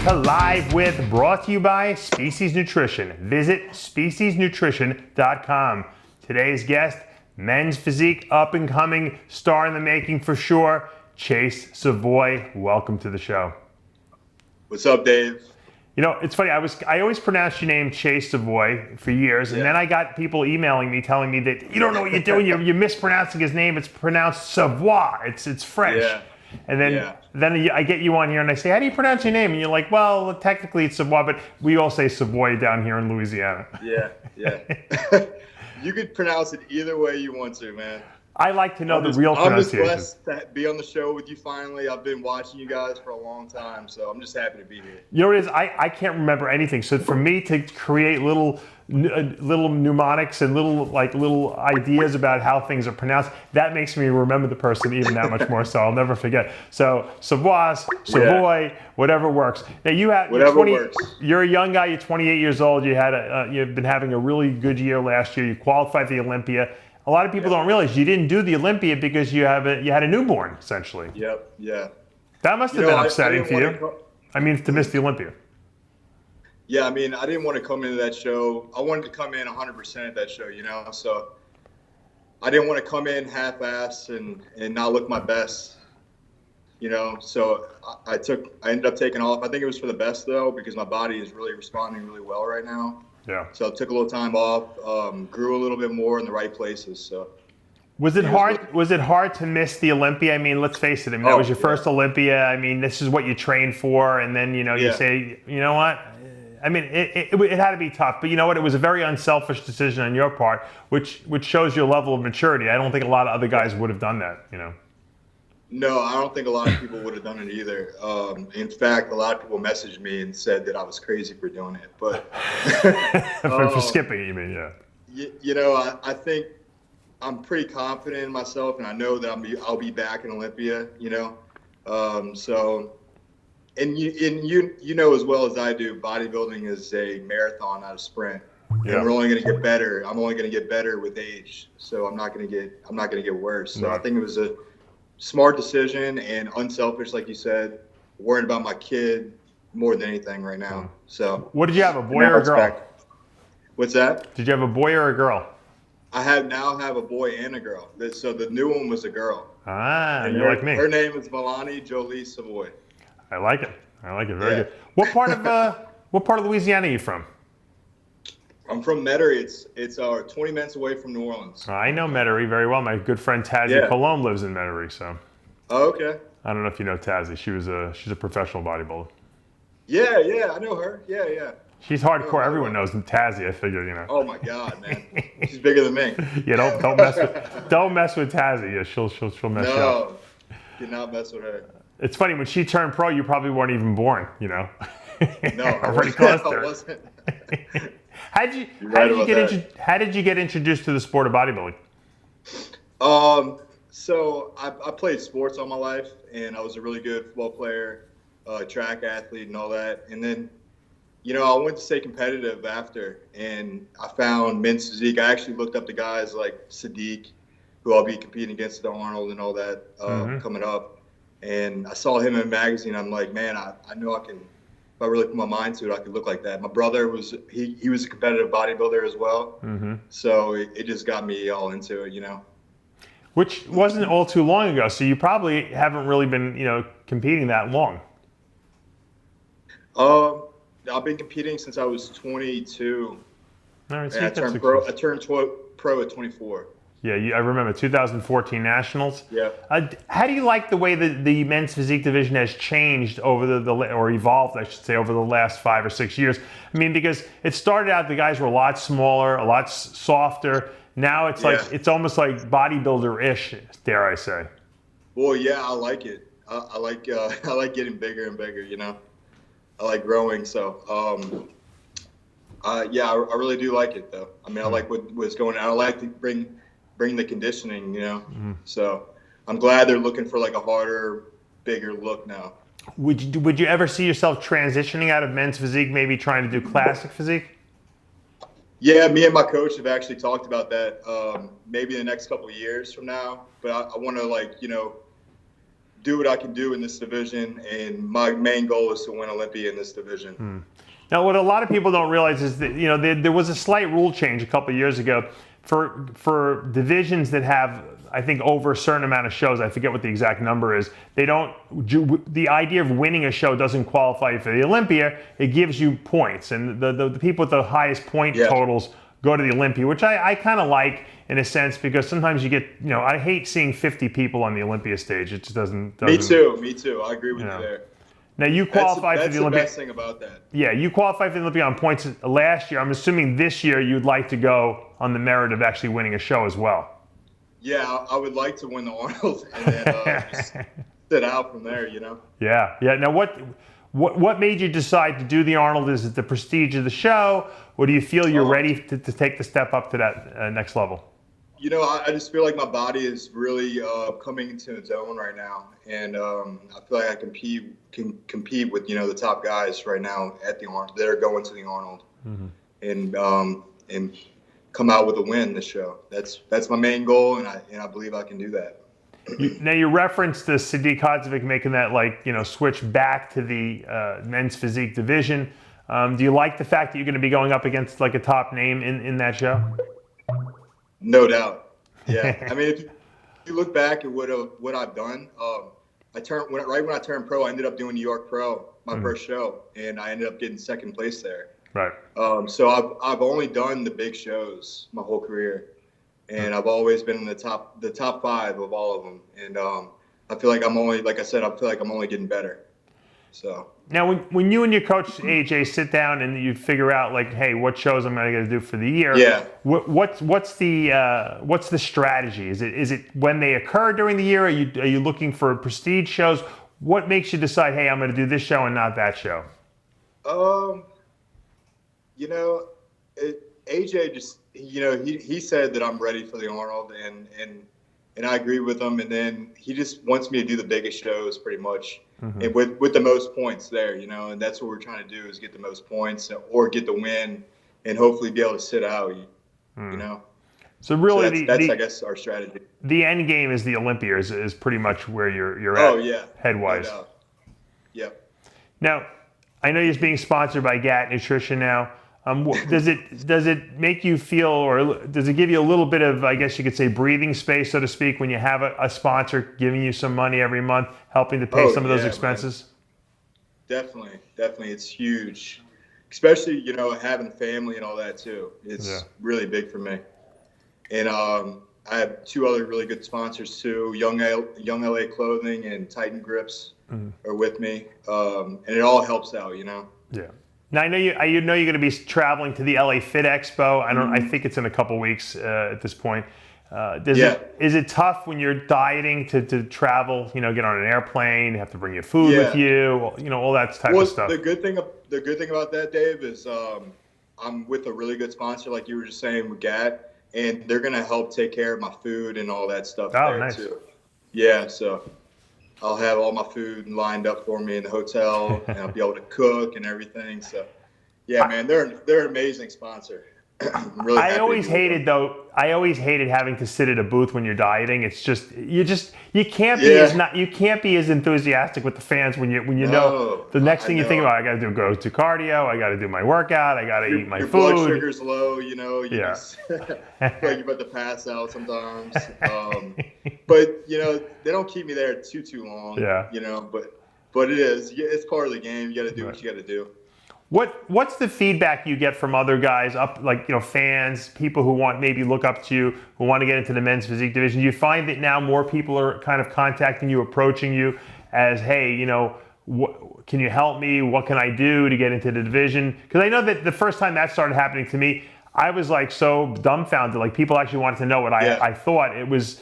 to Live With, brought to you by Species Nutrition. Visit speciesnutrition.com. Today's guest, men's physique up-and-coming, star in the making for sure, Chase Savoie. Welcome to the show. What's up, Dave? You know, it's funny, I always pronounced your name Chase Savoie for years, and then I got people emailing me telling me that you don't know what you're doing, you're mispronouncing his name, it's pronounced Savoie, it's French. Yeah. And then I get you on here and I say, how do you pronounce your name? And you're like, well, technically it's Savoie, but we all say Savoie down here in Louisiana. Yeah. You could pronounce it either way you want to, man. I like to know the real pronunciation. I'm just blessed to be on the show with you finally. I've been watching you guys for a long time, so I'm just happy to be here. You know what it is? I can't remember anything. So for me to create little mnemonics and little ideas about how things are pronounced, that makes me remember the person even that much more. So I'll never forget. So Savoie, whatever works. Now you're a young guy. You're 28 years old. You've been having a really good year last year. You qualified for the Olympia. A lot of people don't realize you didn't do the Olympia because you had a newborn, essentially. Yep. Yeah. That must have been upsetting for you. To miss the Olympia. Yeah, I mean, I didn't want to come into that show. I wanted to come in 100% at that show, so I didn't want to come in half-assed and not look my best, so I ended up taking off. I think it was for the best, though, because my body is really responding really well right now. Yeah. So I took a little time off, grew a little bit more in the right places, so. Was it hard to miss the Olympia? I mean, let's face it. That was your first Olympia. I mean, this is what you trained for, and then you say, you know what? I mean, it had to be tough, but you know what? It was a very unselfish decision on your part, which shows your level of maturity. I don't think a lot of other guys would have done that. No, I don't think a lot of people would have done it either. In fact, a lot of people messaged me and said that I was crazy for doing it, but for skipping, you mean? Yeah. I think I'm pretty confident in myself, and I know that I'll be back in Olympia. So, and you know as well as I do, bodybuilding is a marathon, not a sprint. Yeah. And we're only going to get better. I'm only going to get better with age, so I'm not going to get worse. So I think it was a smart decision and unselfish, like you said, worrying about my kid more than anything right now. So, what did you have, a boy or a girl? What's that? Did you have a boy or a girl? I now have a boy and a girl. So the new one was a girl. And you're like me. Her name is Melanie Jolie Savoie. I like it. Very good. What part of Louisiana are you from? I'm from Metairie. It's 20 minutes away from New Orleans. I know Metairie very well. My good friend Tazzy Palumbo lives in Metairie, so. Oh, okay. I don't know if you know Tazzy. She's a professional bodybuilder. Yeah, I know her. Yeah. She's hardcore. Everyone knows Tazzy. I figure, Oh my God, man. She's bigger than me. Yeah, don't mess with Tazzy. Yeah, she'll mess you up. No, do not mess with her. It's funny, when she turned pro, you probably weren't even born. No, pretty close to I her. wasn't. How did you get introduced to the sport of bodybuilding? So I played sports all my life, and I was a really good football player, track athlete, and all that. And then, I went to stay competitive after, and I found men's physique. I actually looked up the guys like Sadik, who I'll be competing against, the Arnold and all that coming up. And I saw him in a magazine. I'm like, man, I know I can. If I really put my mind to it, I could look like that. My brother was he was a competitive bodybuilder as well, so it just got me all into it, Which wasn't all too long ago, so you probably haven't really been, competing that long. I've been competing since I was 22. All right, so and I turned pro at 24. Yeah, I remember 2014 Nationals. Yeah. How do you like the way the men's physique division has changed or evolved, I should say, over the last 5 or 6 years? I mean, because it started out, the guys were a lot smaller, a lot softer. Now it's it's almost like bodybuilder-ish, dare I say. Well, yeah, I like it. I like getting bigger and bigger. I like growing. So, I really do like it, though. I mean, I like what's going on. I like to bring the conditioning, So I'm glad they're looking for like a harder, bigger look now. Would you ever see yourself transitioning out of men's physique, maybe trying to do classic physique? Yeah, me and my coach have actually talked about that. Maybe in the next couple of years from now, but I want to do what I can do in this division, and my main goal is to win Olympia in this division. Now, what a lot of people don't realize is that there was a slight rule change a couple of years ago for divisions that have, I think, over a certain amount of shows. I forget what the exact number is. They don't. The idea of winning a show doesn't qualify you for the Olympia. It gives you points, and the people with the highest point totals go to the Olympia, which I kind of like in a sense, because sometimes you get, I hate seeing 50 people on the Olympia stage. It just doesn't. Me too. I agree with you there. Now you qualified for the Olympia. That's the best thing about that. Yeah, you qualified for the Olympia on points last year. I'm assuming this year you'd like to go on the merit of actually winning a show as well. Yeah, I would like to win the Arnold and then just sit out from there. Yeah. Now what made you decide to do the Arnold? Is it the prestige of the show, or do you feel you're ready to take the step up to that next level? I just feel like my body is really coming into its own right now, and I feel like I can compete with the top guys right now at the Arnold that are going to the Arnold, and come out with a win this show. That's my main goal, and I believe I can do that. Now you referenced the Sadik Hadzovic making that switch back to the men's physique division. Do you like the fact that you're going to be going up against a top name in that show? No doubt. Yeah. I mean, if you look back at what I've done, right when I turned pro, I ended up doing New York Pro, my first show, and I ended up getting second place there. Right. So I've only done the big shows my whole career, and I've always been in the top 5 of all of them. And I feel like I'm only getting better. So now, when you and your coach AJ sit down and you figure out hey, what shows I'm going to do for the year? Yeah. What's the strategy? Is it when they occur during the year? Are you looking for prestige shows? What makes you decide, hey, I'm going to do this show and not that show? AJ just he said that I'm ready for the Arnold, and I agree with him. And then he just wants me to do the biggest shows pretty much. And with the most points there, and that's what we're trying to do, is get the most points or get the win and hopefully be able to sit out, So really, so that's I guess our strategy. The end game is the Olympia is pretty much where you're at. Oh yeah, head-wise. No doubt. Yep. Now, I know you're being sponsored by GAT Nutrition now. Does it make you feel, or does it give you a little bit of, I guess you could say, breathing space, so to speak, when you have a sponsor giving you some money every month, helping to pay some of those expenses? Man. Definitely, it's huge, especially having a family and all that too. It's really big for me, and I have 2 other really good sponsors too. Young LA Clothing and Titan Grips are with me, and it all helps out, Yeah. Now I know you're going to be traveling to the LA Fit Expo. I think it's in a couple weeks at this point. Is it tough when you're dieting to travel? Get on an airplane, have to bring your food with you. All that type of stuff. The good thing about that, Dave, is I'm with a really good sponsor, like you were just saying with GAT, and they're going to help take care of my food and all that stuff too. Yeah, so I'll have all my food lined up for me in the hotel, and I'll be able to cook and everything. So, yeah, man, they're an amazing sponsor. Really I always hated having to sit at a booth when you're dieting. It's you can't be as enthusiastic with the fans when you know the next thing you think about. I got to go to cardio. I got to do my workout. I got to eat my food. Your blood sugar's low. You just feel like you're about to pass out sometimes. But they don't keep me there too long. Yeah. But it's part of the game. You got to do what you got to do. What's the feedback you get from other guys, fans, people who maybe look up to you, who want to get into the men's physique division? Do you find that now more people are kind of contacting you, approaching you as, hey, can you help me? What can I do to get into the division? Because I know that the first time that started happening to me, I was so dumbfounded. People actually wanted to know what I thought. It was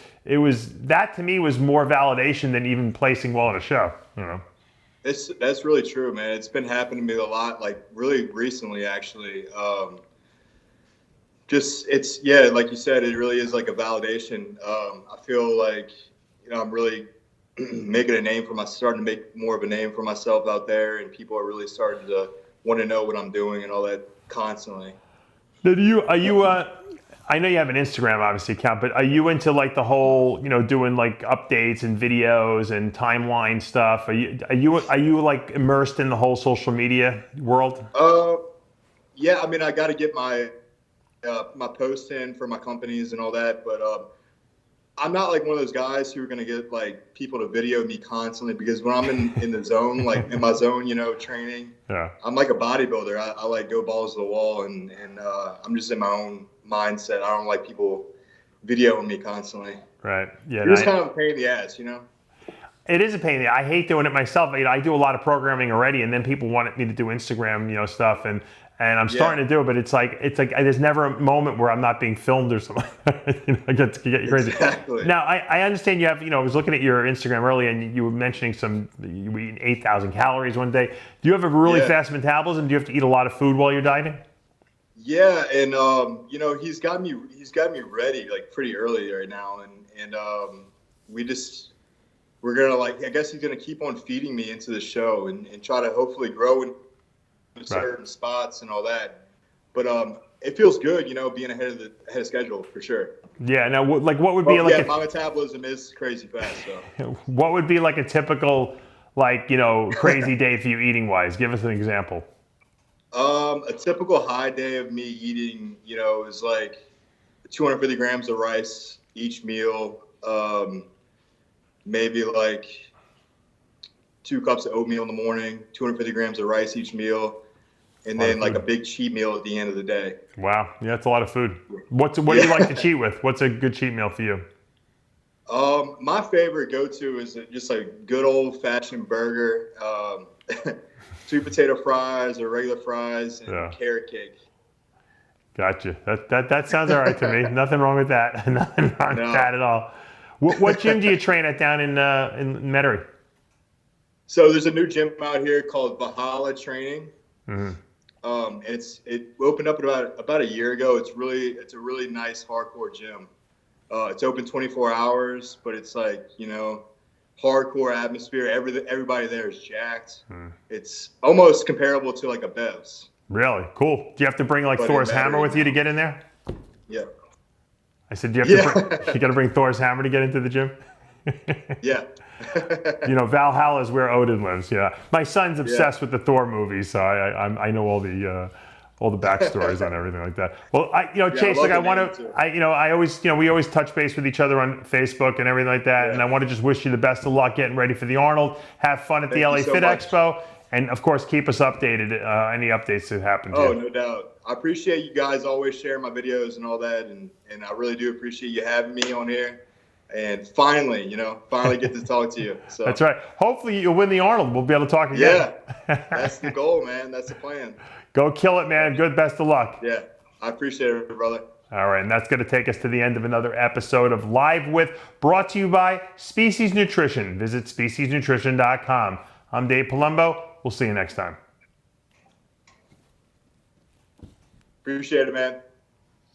that to me was more validation than even placing well in a show. That's really true, man. It's been happening to me a lot, really recently, actually. Like you said, it really is like a validation. I feel like, I'm really making a name for myself, starting to make more of a name for myself out there, and people are really starting to want to know what I'm doing and all that constantly. Now, I know you have an Instagram obviously account, but are you into like the whole, doing like updates and videos and timeline stuff? Are you like immersed in the whole social media world? Yeah, I mean, I got to get my my posts in for my companies and all that, but I'm not like one of those guys who are going to get like people to video me constantly, because when I'm in the zone, like in my zone, training, Yeah. I'm like a bodybuilder. I like go balls to the wall, and I'm just in my own mindset. I don't like people videoing me constantly. Right. Yeah. It's kind of a pain in the ass, It is a pain. I hate doing it myself. I do a lot of programming already, and then people want me to do Instagram, stuff, and I'm starting to do it, but it's like there's never a moment where I'm not being filmed or something. I get crazy. Exactly. Now I understand you have. I was looking at your Instagram earlier, and you were mentioning you eat 8,000 calories one day. Do you have a really fast metabolism? Do you have to eat a lot of food while you're dieting? Yeah, and he's got me ready like pretty early right now, and we're gonna I guess he's gonna keep on feeding me into the show and try to hopefully grow in certain spots and all that. But it feels good, being ahead of schedule for sure. Yeah. Now, what would be my metabolism is crazy fast. So what would be like a typical crazy day for you eating wise? Give us an example. A typical high day of me eating, is like 250 grams of rice each meal. Maybe like 2 cups of oatmeal in the morning, 250 grams of rice each meal, and then like a big cheat meal at the end of the day. Wow, yeah, that's a lot of food. What do you like to cheat with? What's a good cheat meal for you? My favorite go-to is just a good old-fashioned burger, sweet potato fries or regular fries, and carrot cake. Gotcha. That sounds all right to me. Nothing wrong with that. Nothing wrong with that at all. What gym do you train at down in Metairie? So there's a new gym out here called Valhalla Training. Mm-hmm. It opened up about a year ago. It's a really nice hardcore gym. It's open 24 hours, but it's like hardcore atmosphere. Everybody there is jacked. It's almost comparable to like a Bev's. Really cool. Do you have to bring like Thor's hammer with you to get in there? Yeah. I said, you got to bring Thor's hammer to get into the gym? Yeah. Valhalla is where Odin lives. Yeah. My son's obsessed with the Thor movies, so I know all the backstories on everything like that. Well, Chase, we always touch base with each other on Facebook and everything like that, and I want to just wish you the best of luck getting ready for the Arnold. Have fun at the LA Fit Expo, and of course, keep us updated. Any updates that happen. Oh, no doubt. I appreciate you guys always sharing my videos and all that, and I really do appreciate you having me on here. And finally get to talk to you. So that's right. Hopefully you'll win the Arnold. We'll be able to talk again. Yeah, that's the goal, man. That's the plan. Go kill it, man. Good, best of luck. Yeah, I appreciate it, brother. All right, and that's going to take us to the end of another episode of Live With, brought to you by Species Nutrition. Visit speciesnutrition.com. I'm Dave Palumbo. We'll see you next time. Appreciate it, man.